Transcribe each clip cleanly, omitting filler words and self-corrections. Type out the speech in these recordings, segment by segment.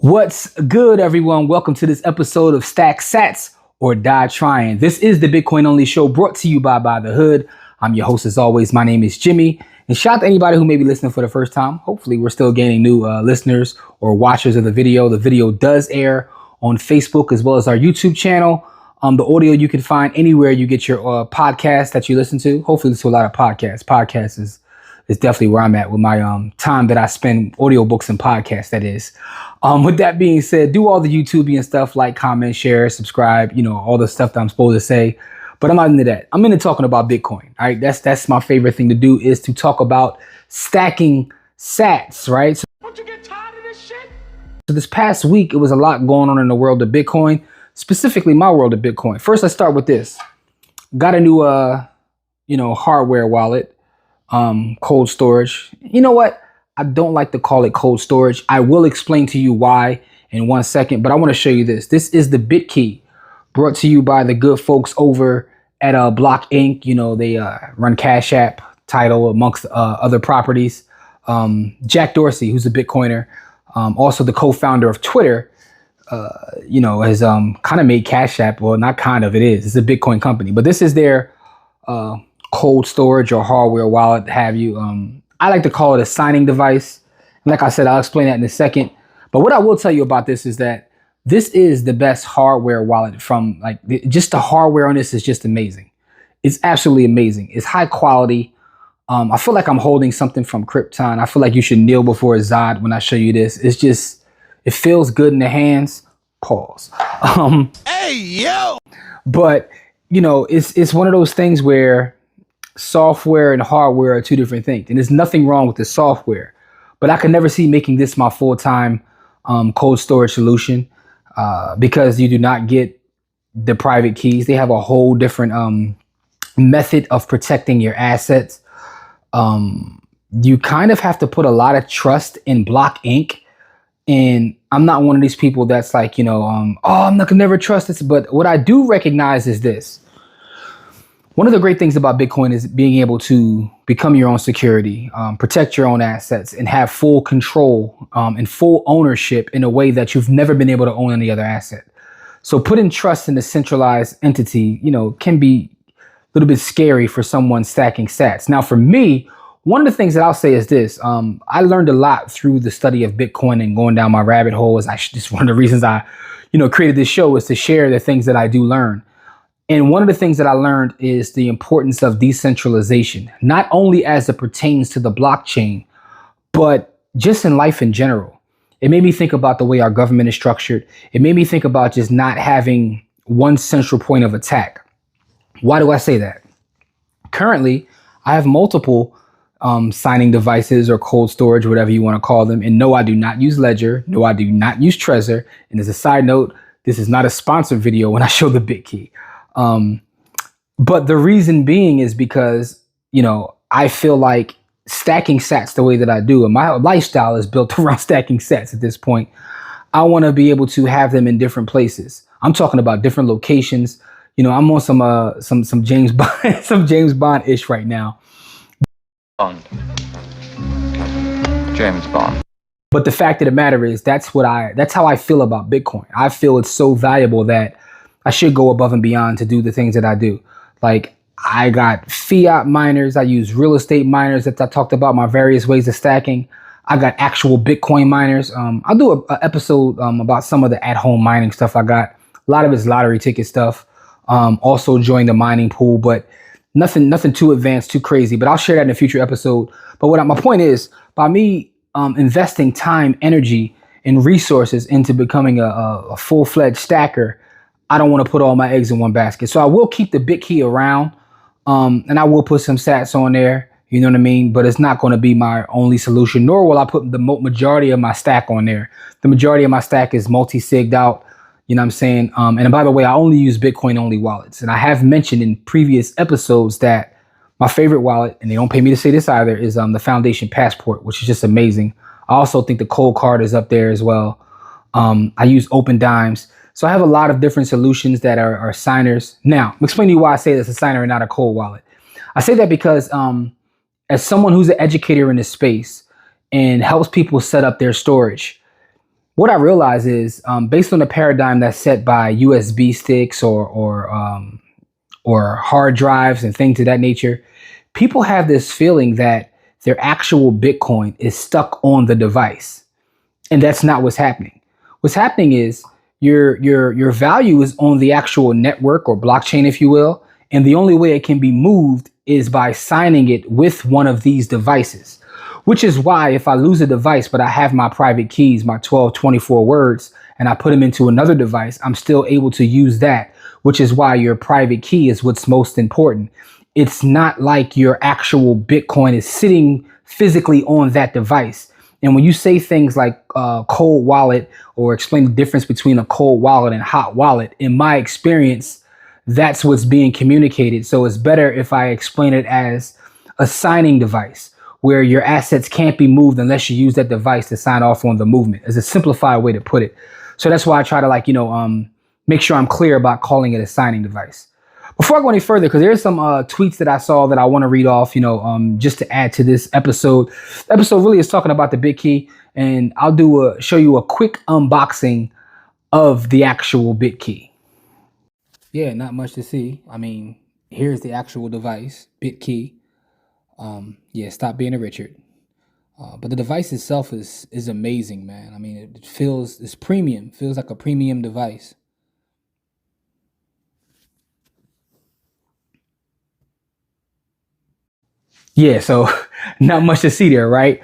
What's good, everyone? Welcome to this episode of Stack Sats or Die Trying. This is the Bitcoin Only Show brought to you by the Hood. I'm your host as always. My name is Jimmy. And shout out to anybody who may be listening for the first time. Hopefully we're still gaining new listeners or watchers of the video. The video does air on Facebook as well as our YouTube channel. The audio you can find anywhere you get your podcast that you listen to. Hopefully listen to a lot of podcasts. Podcasts is definitely where I'm at with my time that I spend audiobooks and podcasts, that is. With that being said, do all the YouTubing and stuff like comment, share, subscribe, all the stuff that I'm supposed to say. But I'm not into that. I'm into talking about Bitcoin. All right. That's my favorite thing to do, is to talk about stacking sats, right? So, don't you get tired of this shit? So this past week, it was a lot going on in the world of Bitcoin, specifically my world of Bitcoin. First, let's start with this. Got a new hardware wallet, cold storage. You know what? I don't like to call it cold storage. I will explain to you why in 1 second, but I want to show you this. This is the Bitkey, brought to you by the good folks over at Block Inc. They run Cash App, Tidal, amongst other properties. Jack Dorsey, who's a Bitcoiner, also the co-founder of Twitter, has kind of made Cash App. Well, not kind of, it is. It's a Bitcoin company, but this is their cold storage or hardware wallet, have you. I like to call it a signing device. And like I said, I'll explain that in a second. But what I will tell you about this is that this is the best hardware wallet from just the hardware on this is just amazing. It's absolutely amazing. It's high quality. I feel like I'm holding something from Krypton. I feel like you should kneel before Zod when I show you this. It's just, it feels good in the hands. Pause. Hey, yo! But, it's one of those things where software and hardware are two different things. And there's nothing wrong with the software. But I could never see making this my full-time cold storage solution because you do not get the private keys. They have a whole different method of protecting your assets. You kind of have to put a lot of trust in Block Inc. And I'm not one of these people that's like, I'm not gonna never trust this. But what I do recognize is this. One of the great things about Bitcoin is being able to become your own security, protect your own assets, and have full control and full ownership in a way that you've never been able to own any other asset. So putting trust in a centralized entity, can be a little bit scary for someone stacking sats. Now, for me, one of the things that I'll say is this. I learned a lot through the study of Bitcoin and going down my rabbit hole. Just one of the reasons I, created this show is to share the things that I do learn. And one of the things that I learned is the importance of decentralization, not only as it pertains to the blockchain, but just in life in general. It made me think about the way our government is structured. It made me think about just not having one central point of attack. Why do I say that? Currently, I have multiple signing devices or cold storage, whatever you want to call them. And no, I do not use Ledger. No, I do not use Trezor. And as a side note, this is not a sponsored video when I show the Bitkey. But the reason being is because, I feel like stacking sats the way that I do, and my lifestyle is built around stacking sats at this point. I want to be able to have them in different places. I'm talking about different locations. I'm on some James Bond, some James Bond-ish right now. James Bond. But the fact of the matter is that's how I feel about Bitcoin. I feel it's so valuable that I should go above and beyond to do the things that I do. Like, I got fiat miners. I use real estate miners that I talked about, my various ways of stacking. I got actual Bitcoin miners. I'll do an episode about some of the at-home mining stuff I got. A lot of it's lottery ticket stuff. Also joined the mining pool, but nothing too advanced, too crazy. But I'll share that in a future episode. But my point is, by me investing time, energy, and resources into becoming a full-fledged stacker, I don't want to put all my eggs in one basket. So I will keep the Bitkey around, and I will put some sats on there, you know what I mean? But it's not going to be my only solution, nor will I put the majority of my stack on there. The majority of my stack is multi-sigged out, you know what I'm saying? And by the way, I only use Bitcoin only wallets. And I have mentioned in previous episodes that my favorite wallet, and they don't pay me to say this either, is the Foundation Passport, which is just amazing. I also think the Cold Card is up there as well. I use Open Dimes. So I have a lot of different solutions that are signers. Now, I'm explaining to you why I say that's a signer and not a cold wallet. I say that because as someone who's an educator in this space and helps people set up their storage, what I realize is, based on the paradigm that's set by USB sticks or hard drives and things of that nature, people have this feeling that their actual Bitcoin is stuck on the device, and that's not what's happening. What's happening is your value is on the actual network or blockchain, if you will, and the only way it can be moved is by signing it with one of these devices. Which is why if I lose a device, but I have my private keys, my 1224 words, and I put them into another device, I'm still able to use that, which is why your private key is what's most important. It's not like your actual Bitcoin is sitting physically on that device. And when you say things like cold wallet, or explain the difference between a cold wallet and hot wallet, in my experience, that's what's being communicated. So it's better if I explain it as a signing device, where your assets can't be moved unless you use that device to sign off on the movement. It's a simplified way to put it. So that's why I try to make sure I'm clear about calling it a signing device. Before I go any further, because there's some tweets that I saw that I want to read off, just to add to this episode. The episode really is talking about the Bitkey, and I'll show you a quick unboxing of the actual Bitkey. Yeah, not much to see. I mean, here's the actual device, Bitkey. Yeah, stop being a Richard. But the device itself is amazing, man. I mean, it's premium. Feels like a premium device. Yeah, so not much to see there, right?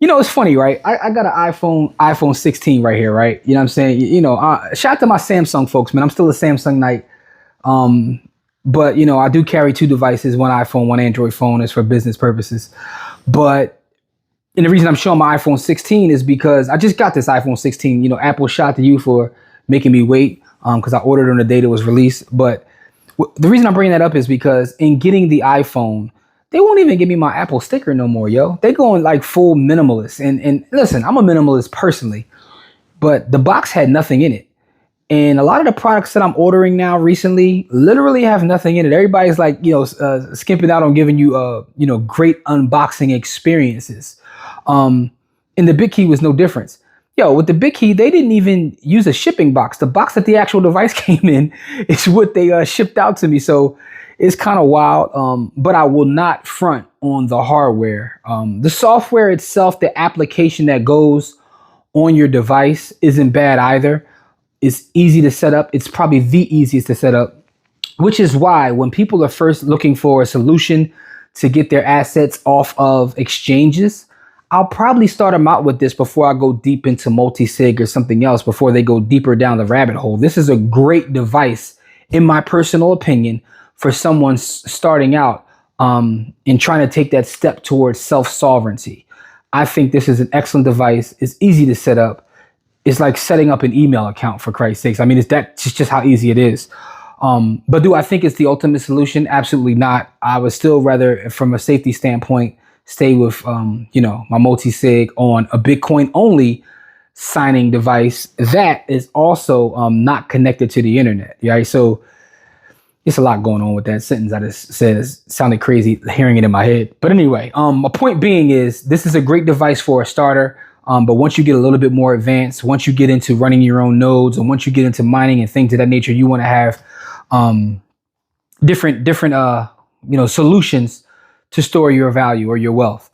It's funny, right? I got an iPhone 16 right here, right? You know what I'm saying? Shout out to my Samsung folks, man. I'm still a Samsung Knight. But I do carry two devices, one iPhone, one Android phone. Is for business purposes. And the reason I'm showing my iPhone 16 is because I just got this iPhone 16. Apple shot to you for making me wait, because I ordered on the day it was released. But the reason I'm bringing that up is because in getting the iPhone, they won't even give me my Apple sticker no more, yo. They going like full minimalist. And listen, I'm a minimalist personally, but the box had nothing in it. And a lot of the products that I'm ordering now recently literally have nothing in it. Everybody's like, skimping out on giving you, great unboxing experiences. And the Bitkey was no difference. Yo, with the Bitkey, they didn't even use a shipping box. The box that the actual device came in is what they shipped out to me. So it's kind of wild, but I will not front on the hardware. The software itself, the application that goes on your device isn't bad either. It's easy to set up. It's probably the easiest to set up, which is why when people are first looking for a solution to get their assets off of exchanges, I'll probably start them out with this before I go deep into multi-sig or something else, before they go deeper down the rabbit hole. This is a great device, in my personal opinion, for someone starting out and trying to take that step towards self-sovereignty. I think this is an excellent device. It's easy to set up. It's like setting up an email account, for Christ's sakes. I mean, that's just how easy it is. But do I think it's the ultimate solution? Absolutely not. I would still rather, from a safety standpoint, stay with my multi-sig on a Bitcoin only signing device that is also not connected to the internet. Right? So it's a lot going on with that sentence I just said. It sounded crazy hearing it in my head. But anyway, my point being is this is a great device for a starter. But once you get a little bit more advanced, once you get into running your own nodes, and once you get into mining and things of that nature, you want to have different solutions to store your value or your wealth.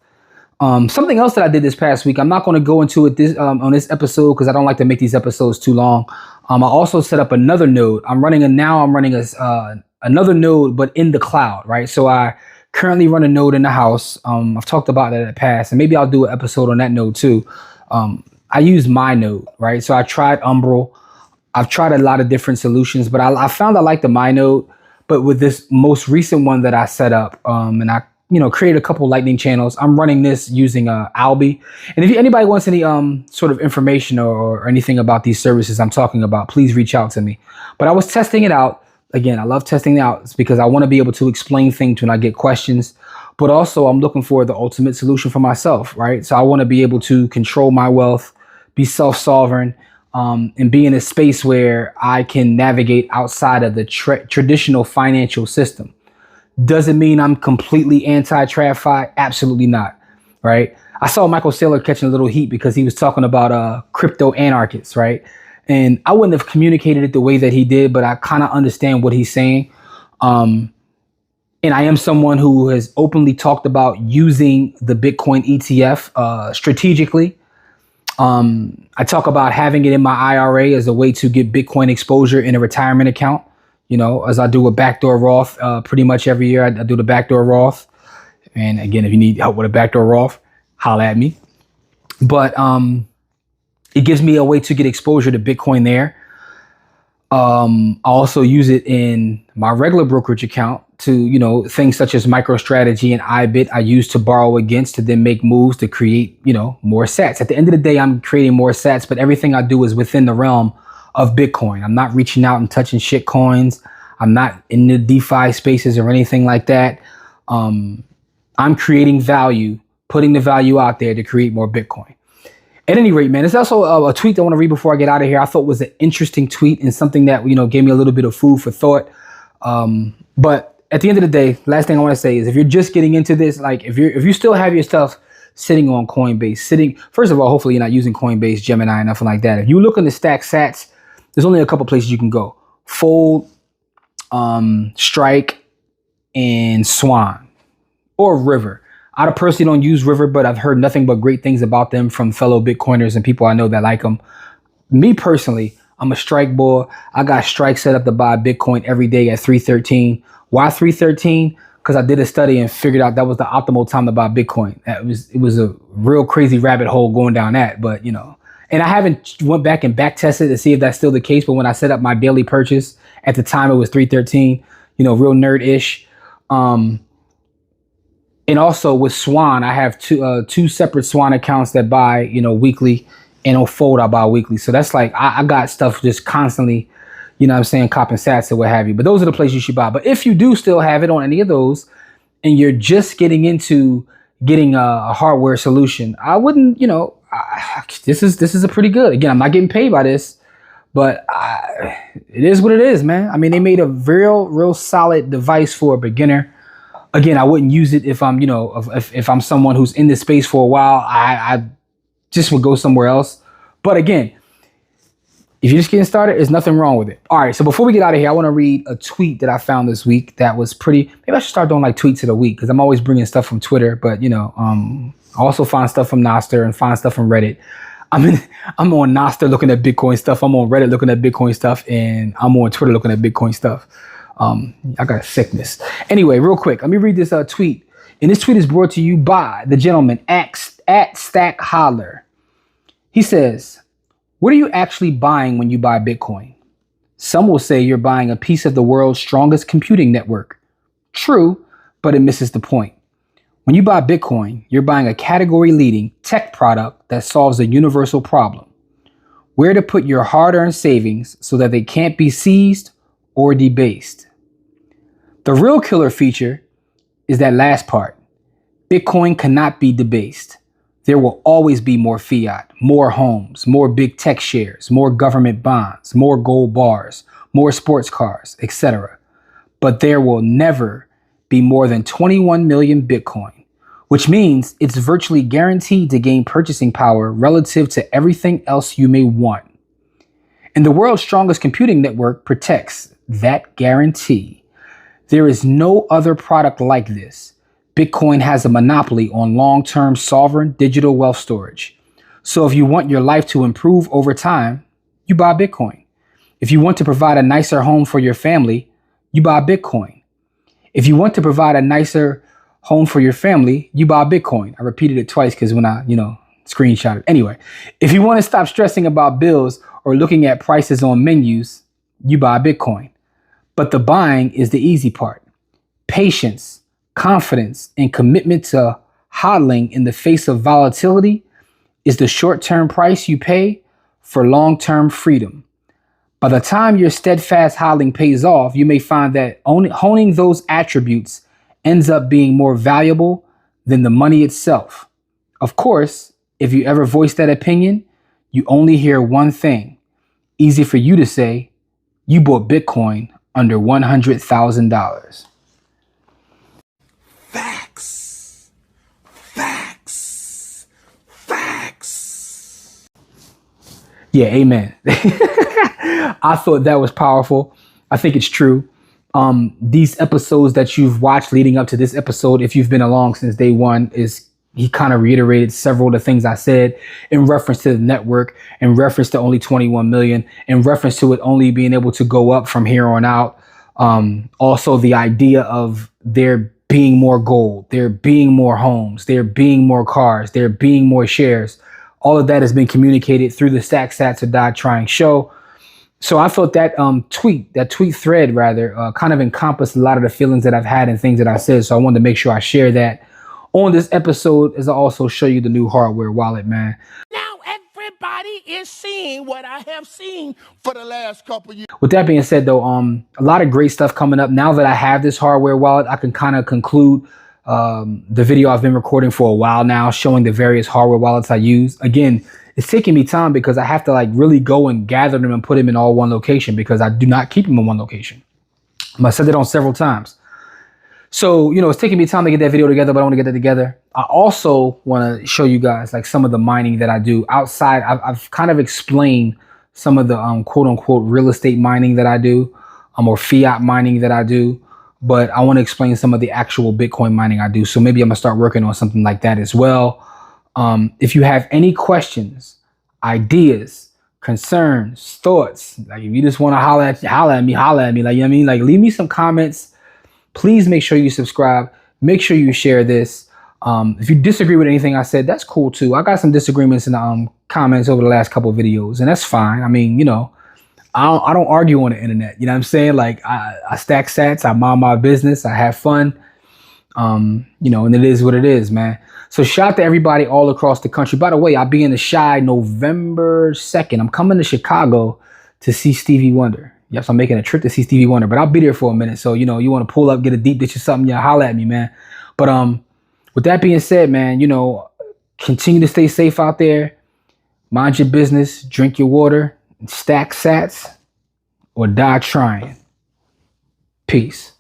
Something else that I did this past week, I'm not going to go into it on this episode because I don't like to make these episodes too long. I also set up another node. I'm running another node, but in the cloud, right? So I currently run a node in the house. I've talked about that in the past, and maybe I'll do an episode on that node too. I use my node, right? So I tried Umbral. I've tried a lot of different solutions, but I found I like the my node. But with this most recent one that I set up, and I create a couple lightning channels. I'm running this using Alby. And if anybody wants any sort of information or anything about these services I'm talking about, please reach out to me. But I was testing it out. Again, I love testing it out. It's because I want to be able to explain things when I get questions. But also I'm looking for the ultimate solution for myself, right? So I want to be able to control my wealth, be self-sovereign, and be in a space where I can navigate outside of the traditional financial system. Does it mean I'm completely anti-TradFi? Absolutely not. right? I saw Michael Saylor catching a little heat because he was talking about crypto anarchists, right? And I wouldn't have communicated it the way that he did, but I kind of understand what he's saying. And I am someone who has openly talked about using the Bitcoin ETF strategically. I talk about having it in my IRA as a way to get Bitcoin exposure in a retirement account. You know, as I do a backdoor Roth pretty much every year. I do the backdoor Roth. And again, if you need help with a backdoor Roth, holla at me. But it gives me a way to get exposure to Bitcoin there. I also use it in my regular brokerage account to, you know, things such as MicroStrategy and IBIT I use to borrow against to then make moves to create, you know, more sats. At the end of the day, I'm creating more sats, but everything I do is within the realm of Bitcoin. I'm not reaching out and touching shit coins. I'm not in the DeFi spaces or anything like that. I'm creating value, putting the value out there to create more Bitcoin. At any rate, man, there's also a tweet I want to read before I get out of here. I thought was an interesting tweet and something that, you know, gave me a little bit of food for thought. But at the end of the day, last thing I want to say is if you're just getting into this, like if you still have your stuff sitting on Coinbase, first of all, hopefully you're not using Coinbase, Gemini, and nothing like that. If you look in the stack sats, there's only a couple places you can go: Fold, Strike, and Swan, or River. I personally don't use River, but I've heard nothing but great things about them from fellow Bitcoiners and people I know that like them. Me personally, I'm a Strike boy. I got Strike set up to buy Bitcoin every day at 313. Why 313? Because I did a study and figured out that was the optimal time to buy Bitcoin. It was a real crazy rabbit hole going down that, but you know. And I haven't went back and back tested to see if that's still the case. But when I set up my daily purchase, at the time it was 313. You know, real nerd-ish. And also with Swan, I have two separate Swan accounts that buy, you know, weekly, and on Fold I buy weekly. So that's like I got stuff just constantly, you know what I'm saying, copping sats or what have you. But those are the places you should buy. But if you do still have it on any of those and you're just getting into getting a hardware solution, I wouldn't, you know, this is a pretty good. Again, I'm not getting paid by this, but it is what it is, man. I mean, they made a real solid device for a beginner. Again, I wouldn't use it if I'm, you know, if I'm someone who's in this space for a while. I just would go somewhere else. But again, if you're just getting started, there's nothing wrong with it. All right, so before we get out of here, I want to read a tweet that I found this week that was pretty. Maybe I should start doing like tweets of the week because I'm always bringing stuff from Twitter. But you know, I also find stuff from Nostr and find stuff from Reddit. I'm on Nostr looking at Bitcoin stuff. I'm on Reddit looking at Bitcoin stuff, and I'm on Twitter looking at Bitcoin stuff. I got a sickness. Anyway, real quick, let me read this tweet. And this tweet is brought to you by the gentleman at Stack Holler. He says, what are you actually buying when you buy Bitcoin? Some will say you're buying a piece of the world's strongest computing network. True, but it misses the point. When you buy Bitcoin, you're buying a category-leading tech product that solves a universal problem. Where to put your hard-earned savings so that they can't be seized or debased. The real killer feature is that last part. Bitcoin cannot be debased. There will always be more fiat, more homes, more big tech shares, more government bonds, more gold bars, more sports cars, etc. But there will never be more than 21 million Bitcoin, which means it's virtually guaranteed to gain purchasing power relative to everything else you may want. And the world's strongest computing network protects that guarantee. There is no other product like this. Bitcoin has a monopoly on long-term sovereign digital wealth storage. So if you want your life to improve over time, you buy Bitcoin. If you want to provide a nicer home for your family, you buy Bitcoin. If you want to provide a nicer home for your family, you buy Bitcoin. I repeated it twice because when I, screenshot it. Anyway, if you want to stop stressing about bills or looking at prices on menus, you buy Bitcoin. But the buying is the easy part. Patience, confidence, and commitment to hodling in the face of volatility is the short-term price you pay for long-term freedom. By the time your steadfast hodling pays off, you may find that honing those attributes ends up being more valuable than the money itself. Of course, if you ever voice that opinion, you only hear one thing. Easy for you to say, you bought Bitcoin under $100,000. Facts. Facts. Yeah, amen. I thought that was powerful. I think it's true. These episodes that you've watched leading up to this episode, if you've been along since day one, is he kind of reiterated several of the things I said in reference to the network, in reference to only 21 million, in reference to it only being able to go up from here on out. Also, the idea of there being more gold, there being more homes, there being more cars, there being more shares. All of that has been communicated through the Stack Sats or Die Trying show. So I felt that tweet thread rather, kind of encompassed a lot of the feelings that I've had and things that I said. So I wanted to make sure I share that on this episode, as I also show you the new hardware wallet, man. Now everybody is seeing what I have seen for the last couple of years. With that being said, though, a lot of great stuff coming up. Now that I have this hardware wallet, I can kind of conclude the video I've been recording for a while now, showing the various hardware wallets I use. Again, it's taking me time because I have to like really go and gather them and put them in all one location because I do not keep them in one location. I said that on several times. So, it's taking me time to get that video together, but I want to get that together. I also want to show you guys like some of the mining that I do outside. I've kind of explained some of the quote unquote real estate mining that I do, or fiat mining that I do. But I want to explain some of the actual Bitcoin mining I do. So maybe I'm gonna start working on something like that as well. If you have any questions, ideas, concerns, thoughts, like if you just want to holler at me, like, you know what I mean? Like, leave me some comments. Please make sure you subscribe. Make sure you share this. If you disagree with anything I said, that's cool too. I got some disagreements in the comments over the last couple of videos, and that's fine. I mean, I don't argue on the internet. You know what I'm saying? Like, I stack sats, I mind my business, I have fun. And it is what it is, man. So shout out to everybody all across the country. By the way, I'll be in the Shy November 2nd. I'm coming to Chicago to see Stevie Wonder. Yes, I'm making a trip to see Stevie Wonder, but I'll be there for a minute. So, you want to pull up, get a deep dish or something, holla at me, man. But with that being said, man, continue to stay safe out there. Mind your business, drink your water, stack sats, or die trying. Peace.